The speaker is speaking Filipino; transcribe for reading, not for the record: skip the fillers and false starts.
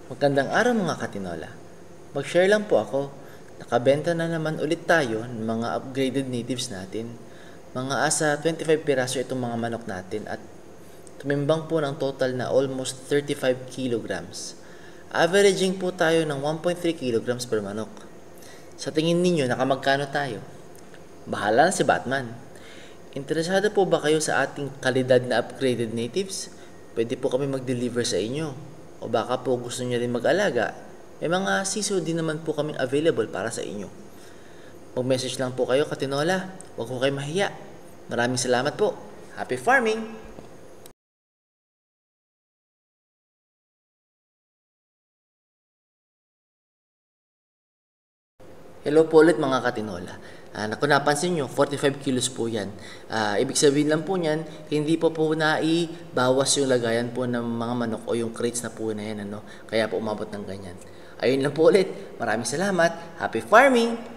Magandang araw mga katinola. Mag-share lang po ako. Nakabenta na naman ulit tayo ng mga upgraded natives natin. Mga asa 25 piraso itong mga manok natin at tumimbang po ng total na almost 35 kilograms. Averaging po tayo ng 1.3 kilograms per manok. Sa tingin ninyo, nakamagkano tayo? Bahala na si Batman. Interesado po ba kayo sa ating kalidad na upgraded natives? Pwede po kami mag-deliver sa inyo. O baka po gusto niyo rin mag-alaga. May mga siso din naman po kaming available para sa inyo. Mag-message lang po kayo, Katinola. Huwag po kayo mahiya. Maraming salamat po. Happy farming! Hello po ulit mga katinola. Kung napansin nyo, 45 kilos po yan. Ibig sabihin lang po niyan, hindi po naibawas yung lagayan po ng mga manok o yung crates na po na yan. Kaya po umabot ng ganyan. Ayun lang po ulit. Maraming salamat. Happy farming!